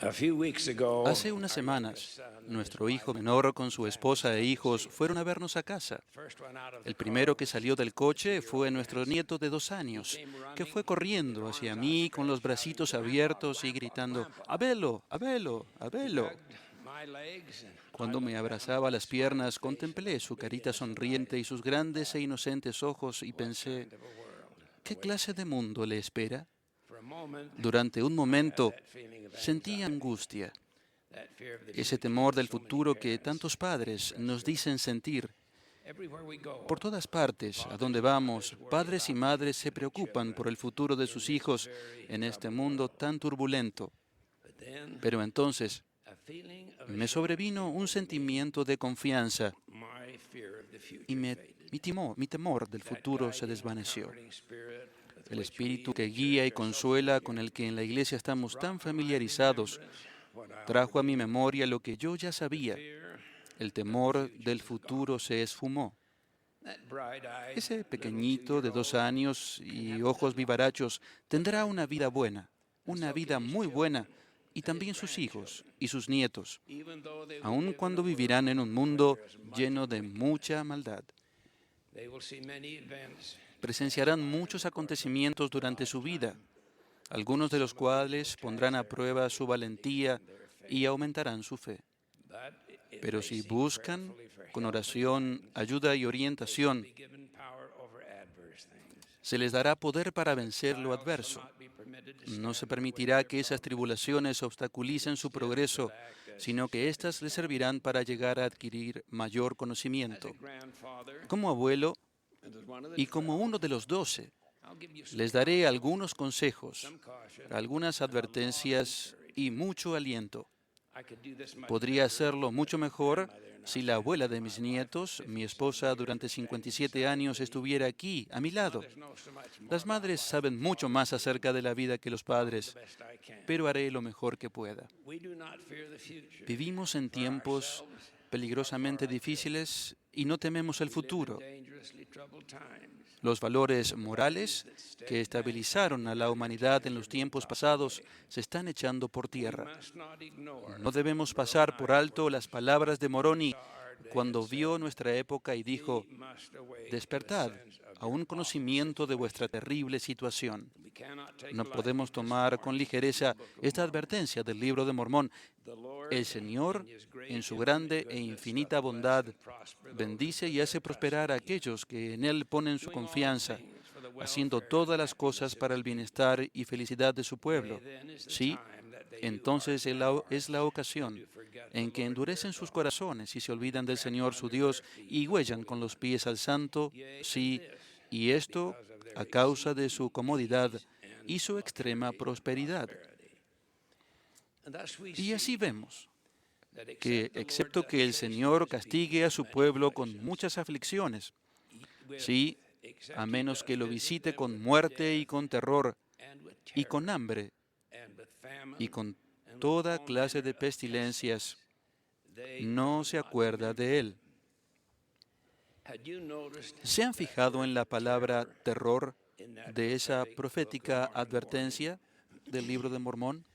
Hace unas semanas, nuestro hijo menor con su esposa e hijos fueron a vernos a casa. El primero que salió del coche fue nuestro nieto de 2 años, que fue corriendo hacia mí con los bracitos abiertos y gritando, «¡Abelo, Abelo, Abelo!». Cuando me abrazaba las piernas, contemplé su carita sonriente y sus grandes e inocentes ojos y pensé, ¿qué clase de mundo le espera? Durante un momento sentí angustia, ese temor del futuro que tantos padres nos dicen sentir. Por todas partes, a donde vamos, padres y madres se preocupan por el futuro de sus hijos en este mundo tan turbulento. Pero entonces me sobrevino un sentimiento de confianza y mi temor del futuro se desvaneció. El espíritu que guía y consuela, con el que en la iglesia estamos tan familiarizados, trajo a mi memoria lo que yo ya sabía. El temor del futuro se esfumó. Ese pequeñito de 2 años y ojos vivarachos tendrá una vida buena, una vida muy buena, y también sus hijos y sus nietos, aun cuando vivirán en un mundo lleno de mucha maldad. Presenciarán muchos acontecimientos durante su vida, algunos de los cuales pondrán a prueba su valentía y aumentarán su fe. Pero si buscan con oración, ayuda y orientación, se les dará poder para vencer lo adverso. No se permitirá que esas tribulaciones obstaculicen su progreso, sino que éstas les servirán para llegar a adquirir mayor conocimiento. Como abuelo y como uno de los 12, les daré algunos consejos, algunas advertencias y mucho aliento. Podría hacerlo mucho mejor si la abuela de mis nietos, mi esposa durante 57 años, estuviera aquí, a mi lado. Las madres saben mucho más acerca de la vida que los padres, pero haré lo mejor que pueda. Vivimos en tiempos peligrosamente difíciles y no tememos el futuro. Los valores morales que estabilizaron a la humanidad en los tiempos pasados se están echando por tierra. No debemos pasar por alto las palabras de Moroni cuando vio nuestra época y dijo, «Despertad a un conocimiento de vuestra terrible situación». No podemos tomar con ligereza esta advertencia del Libro de Mormón. El Señor, en su grande e infinita bondad, bendice y hace prosperar a aquellos que en Él ponen su confianza, haciendo todas las cosas para el bienestar y felicidad de su pueblo. Sí, entonces es la ocasión en que endurecen sus corazones y se olvidan del Señor su Dios y huellan con los pies al santo, sí, y esto a causa de su comodidad y su extrema prosperidad. Y así vemos que, excepto que el Señor castigue a su pueblo con muchas aflicciones, sí, a menos que lo visite con muerte y con terror, y con hambre, y con toda clase de pestilencias, no se acuerda de él. ¿Se han fijado en la palabra terror de esa profética advertencia del Libro de Mormón?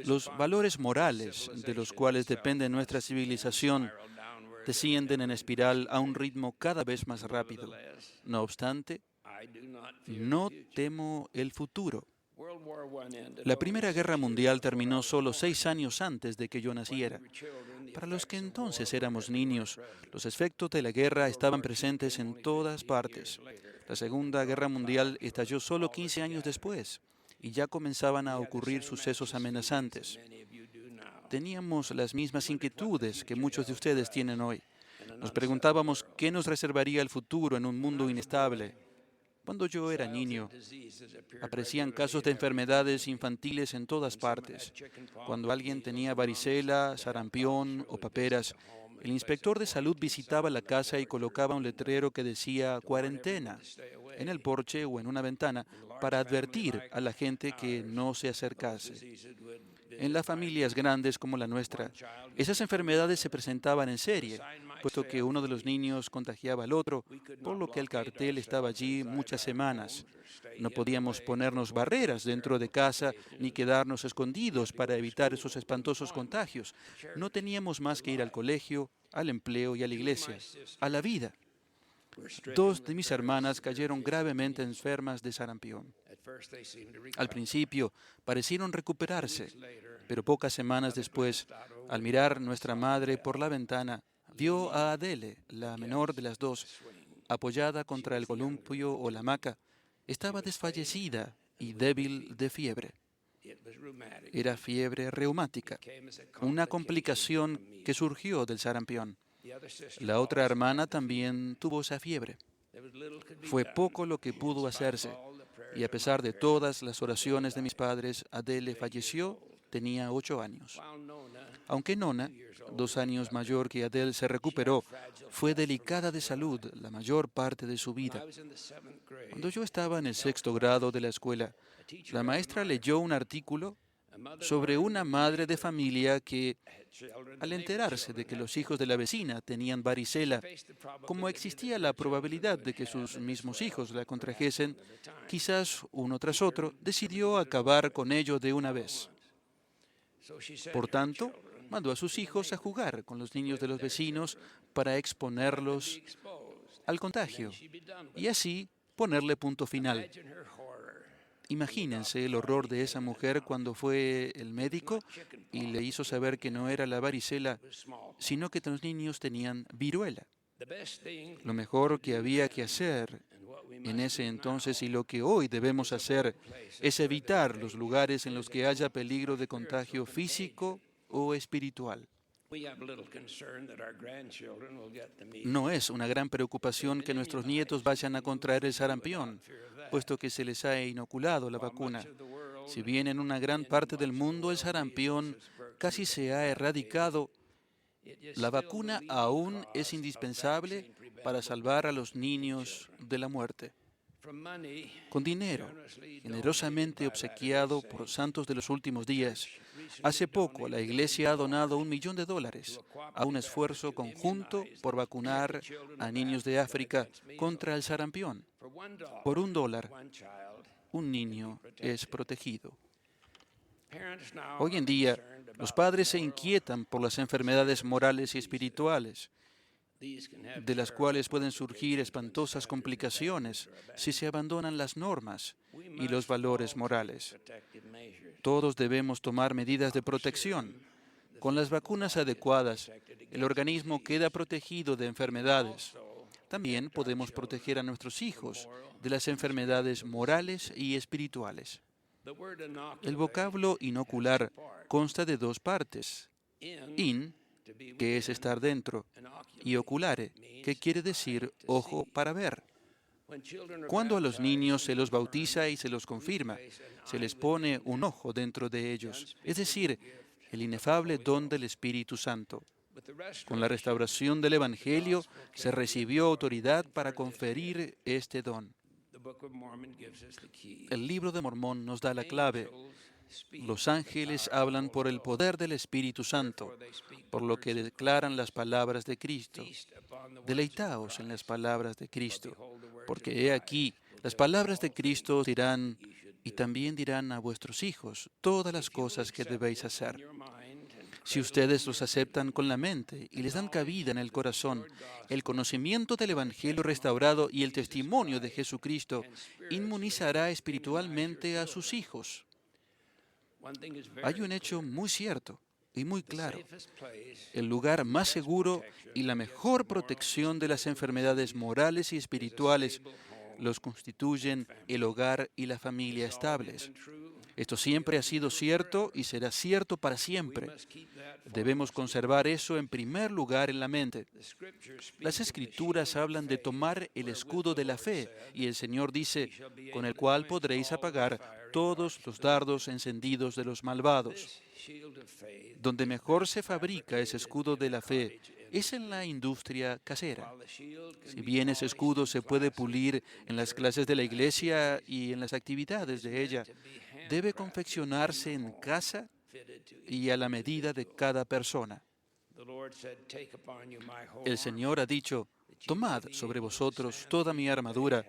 Los valores morales de los cuales depende nuestra civilización descienden en espiral a un ritmo cada vez más rápido. No obstante, no temo el futuro. La Primera Guerra Mundial terminó solo 6 años antes de que yo naciera. Para los que entonces éramos niños, los efectos de la guerra estaban presentes en todas partes. La Segunda Guerra Mundial estalló solo 15 años después y ya comenzaban a ocurrir sucesos amenazantes. Teníamos las mismas inquietudes que muchos de ustedes tienen hoy. Nos preguntábamos qué nos reservaría el futuro en un mundo inestable. Cuando yo era niño, aparecían casos de enfermedades infantiles en todas partes. Cuando alguien tenía varicela, sarampión o paperas, el inspector de salud visitaba la casa y colocaba un letrero que decía «cuarentena» en el porche o en una ventana para advertir a la gente que no se acercase. En las familias grandes como la nuestra, esas enfermedades se presentaban en serie, puesto que uno de los niños contagiaba al otro, por lo que el cartel estaba allí muchas semanas. No podíamos ponernos barreras dentro de casa ni quedarnos escondidos para evitar esos espantosos contagios. No teníamos más que ir al colegio, al empleo y a la iglesia, a la vida. Dos de mis hermanas cayeron gravemente enfermas de sarampión. Al principio parecieron recuperarse, pero pocas semanas después, al mirar nuestra madre por la ventana, vio a Adele, la menor de las dos, apoyada contra el columpio o la hamaca. Estaba desfallecida y débil de fiebre. Era fiebre reumática, una complicación que surgió del sarampión. La otra hermana también tuvo esa fiebre. Fue poco lo que pudo hacerse, y a pesar de todas las oraciones de mis padres, Adele falleció, tenía 8 años. Aunque Nona, 2 años mayor que Adele, se recuperó, fue delicada de salud la mayor parte de su vida. Cuando yo estaba en el 6º grado de la escuela, la maestra leyó un artículo sobre una madre de familia que, al enterarse de que los hijos de la vecina tenían varicela, como existía la probabilidad de que sus mismos hijos la contrajesen, quizás uno tras otro, decidió acabar con ello de una vez. Por tanto, mandó a sus hijos a jugar con los niños de los vecinos para exponerlos al contagio y así ponerle punto final. Imagínense el horror de esa mujer cuando fue el médico y le hizo saber que no era la varicela, sino que los niños tenían viruela. Lo mejor que había que hacer en ese entonces y lo que hoy debemos hacer es evitar los lugares en los que haya peligro de contagio físico o espiritual. No es una gran preocupación que nuestros nietos vayan a contraer el sarampión, puesto que se les ha inoculado la vacuna. Si bien en una gran parte del mundo el sarampión casi se ha erradicado, la vacuna aún es indispensable para salvar a los niños de la muerte. Con dinero generosamente obsequiado por santos de los últimos días, hace poco la Iglesia ha donado $1 millón a un esfuerzo conjunto por vacunar a niños de África contra el sarampión. Por $1, un niño es protegido. Hoy en día, los padres se inquietan por las enfermedades morales y espirituales, de las cuales pueden surgir espantosas complicaciones si se abandonan las normas y los valores morales. Todos debemos tomar medidas de protección. Con las vacunas adecuadas, el organismo queda protegido de enfermedades. También podemos proteger a nuestros hijos de las enfermedades morales y espirituales. El vocablo inocular consta de 2 partes. In, que es estar dentro, y oculare, que quiere decir ojo para ver. Cuando a los niños se los bautiza y se los confirma, se les pone un ojo dentro de ellos, es decir, el inefable don del Espíritu Santo. Con la restauración del Evangelio se recibió autoridad para conferir este don. El libro de Mormón nos da la clave. Los ángeles hablan por el poder del Espíritu Santo, por lo que declaran las palabras de Cristo. Deleitaos en las palabras de Cristo, porque he aquí, las palabras de Cristo dirán, y también dirán a vuestros hijos todas las cosas que debéis hacer. Si ustedes los aceptan con la mente y les dan cabida en el corazón, el conocimiento del Evangelio restaurado y el testimonio de Jesucristo inmunizará espiritualmente a sus hijos. Hay un hecho muy cierto y muy claro. El lugar más seguro y la mejor protección de las enfermedades morales y espirituales los constituyen el hogar y la familia estables. Esto siempre ha sido cierto y será cierto para siempre. Debemos conservar eso en primer lugar en la mente. Las Escrituras hablan de tomar el escudo de la fe y el Señor dice, con el cual podréis apagar todos los dardos encendidos de los malvados. Donde mejor se fabrica ese escudo de la fe es en la industria casera. Si bien ese escudo se puede pulir en las clases de la iglesia y en las actividades de ella, debe confeccionarse en casa y a la medida de cada persona. El Señor ha dicho, tomad sobre vosotros toda mi armadura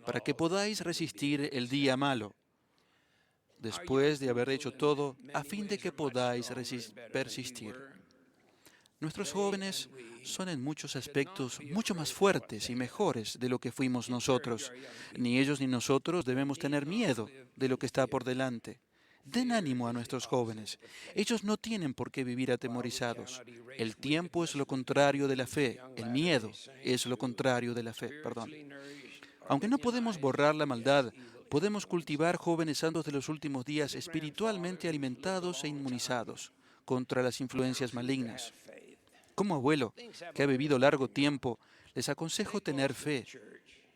para que podáis resistir el día malo, después de haber hecho todo, a fin de que podáis persistir. Nuestros jóvenes son en muchos aspectos mucho más fuertes y mejores de lo que fuimos nosotros. Ni ellos ni nosotros debemos tener miedo de lo que está por delante. Den ánimo a nuestros jóvenes. Ellos no tienen por qué vivir atemorizados. El tiempo es lo contrario de la fe. El miedo es lo contrario de la fe. Perdón. Aunque no podemos borrar la maldad, podemos cultivar jóvenes santos de los últimos días espiritualmente alimentados e inmunizados contra las influencias malignas. Como abuelo, que ha vivido largo tiempo, les aconsejo tener fe.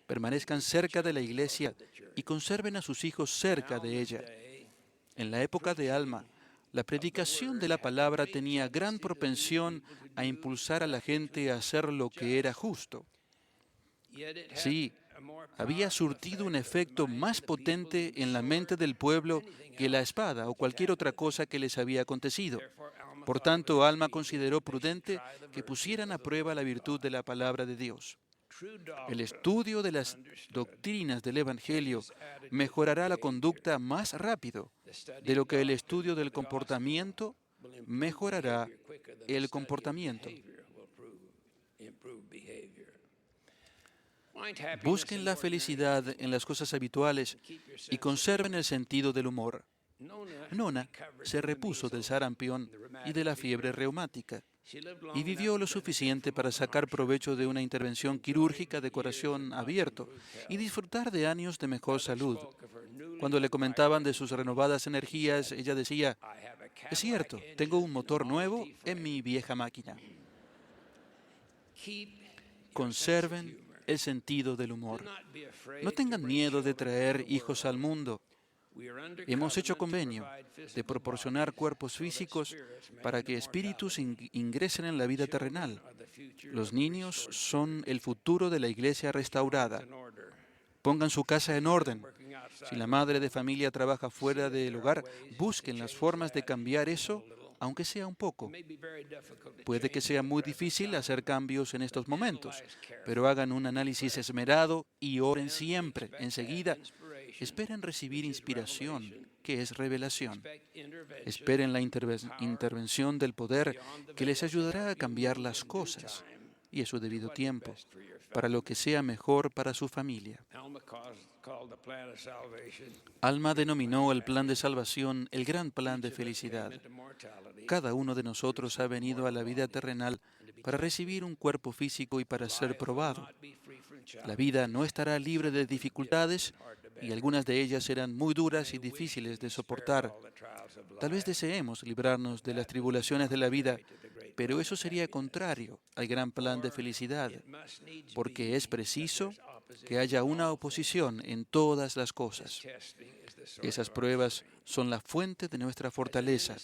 Permanezcan cerca de la iglesia y conserven a sus hijos cerca de ella. En la época de Alma, la predicación de la palabra tenía gran propensión a impulsar a la gente a hacer lo que era justo. Sí, había surtido un efecto más potente en la mente del pueblo que la espada o cualquier otra cosa que les había acontecido. Por tanto, Alma consideró prudente que pusieran a prueba la virtud de la palabra de Dios. El estudio de las doctrinas del Evangelio mejorará la conducta más rápido de lo que el estudio del comportamiento mejorará el comportamiento. Busquen la felicidad en las cosas habituales y conserven el sentido del humor. Nona se repuso del sarampión y de la fiebre reumática y vivió lo suficiente para sacar provecho de una intervención quirúrgica de corazón abierto y disfrutar de años de mejor salud. Cuando le comentaban de sus renovadas energías, ella decía, es cierto, tengo un motor nuevo en mi vieja máquina. Conserven el sentido del humor. No tengan miedo de traer hijos al mundo. Hemos hecho convenio de proporcionar cuerpos físicos para que espíritus ingresen en la vida terrenal. Los niños son el futuro de la iglesia restaurada. Pongan su casa en orden. Si la madre de familia trabaja fuera del hogar, busquen las formas de cambiar eso, aunque sea un poco. Puede que sea muy difícil hacer cambios en estos momentos, pero hagan un análisis esmerado y oren siempre. Enseguida, esperen recibir inspiración, que es revelación. Esperen la intervención del poder que les ayudará a cambiar las cosas y a su debido tiempo, para lo que sea mejor para su familia. Alma denominó el plan de salvación el gran plan de felicidad. Cada uno de nosotros ha venido a la vida terrenal para recibir un cuerpo físico y para ser probado. La vida no estará libre de dificultades y algunas de ellas serán muy duras y difíciles de soportar. Tal vez deseemos librarnos de las tribulaciones de la vida, pero eso sería contrario al gran plan de felicidad, porque es preciso que haya una oposición en todas las cosas. Esas pruebas son la fuente de nuestra fortaleza.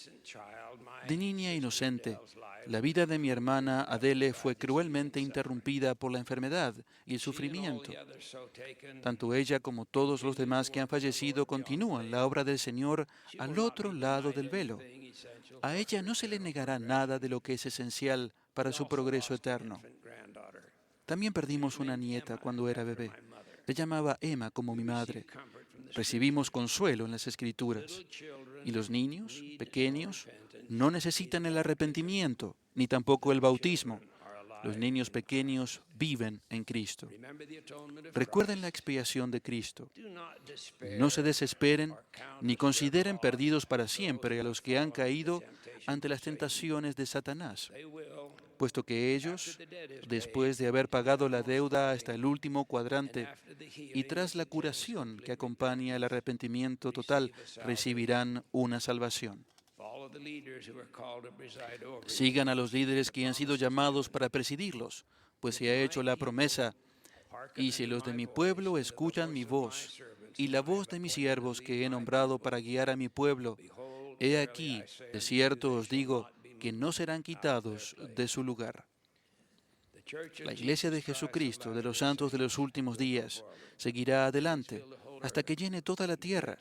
De niña inocente, la vida de mi hermana Adele fue cruelmente interrumpida por la enfermedad y el sufrimiento. Tanto ella como todos los demás que han fallecido continúan la obra del Señor al otro lado del velo. A ella no se le negará nada de lo que es esencial para su progreso eterno. También perdimos una nieta cuando era bebé. Le llamaba Emma como mi madre. Recibimos consuelo en las Escrituras. Y los niños pequeños no necesitan el arrepentimiento, ni tampoco el bautismo. Los niños pequeños viven en Cristo. Recuerden la expiación de Cristo. No se desesperen ni consideren perdidos para siempre a los que han caído ante las tentaciones de Satanás, puesto que ellos, después de haber pagado la deuda hasta el último cuadrante y tras la curación que acompaña el arrepentimiento total, recibirán una salvación. Sigan a los líderes que han sido llamados para presidirlos, pues se ha hecho la promesa, y si los de mi pueblo escuchan mi voz, y la voz de mis siervos que he nombrado para guiar a mi pueblo, he aquí, de cierto os digo, que no serán quitados de su lugar. La Iglesia de Jesucristo, de los santos de los últimos días, seguirá adelante hasta que llene toda la tierra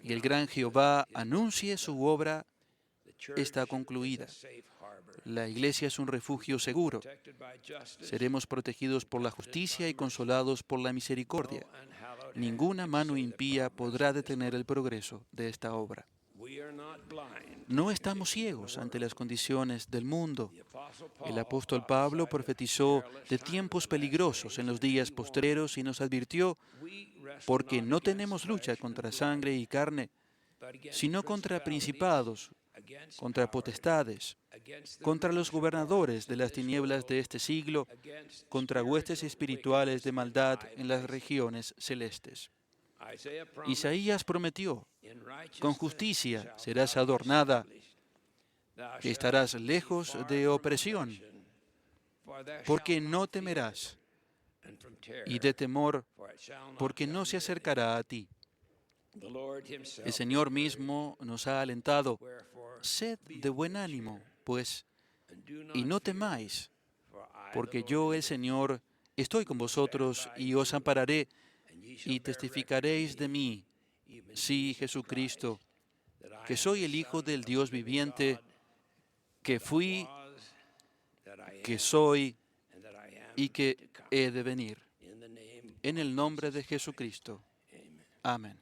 y el gran Jehová anuncie su obra está concluida. La Iglesia es un refugio seguro. Seremos protegidos por la justicia y consolados por la misericordia. Ninguna mano impía podrá detener el progreso de esta obra. No estamos ciegos ante las condiciones del mundo. El apóstol Pablo profetizó de tiempos peligrosos en los días postreros y nos advirtió, porque no tenemos lucha contra sangre y carne, sino contra principados, contra potestades, contra los gobernadores de las tinieblas de este siglo, contra huestes espirituales de maldad en las regiones celestes. Isaías prometió, con justicia serás adornada, estarás lejos de opresión, porque no temerás, y de temor, porque no se acercará a ti. El Señor mismo nos ha alentado, sed de buen ánimo, pues, y no temáis, porque yo, el Señor, estoy con vosotros y os ampararé, y testificaréis de mí, sí, Jesucristo, que soy el Hijo del Dios viviente, que fui, que soy y que he de venir. En el nombre de Jesucristo. Amén.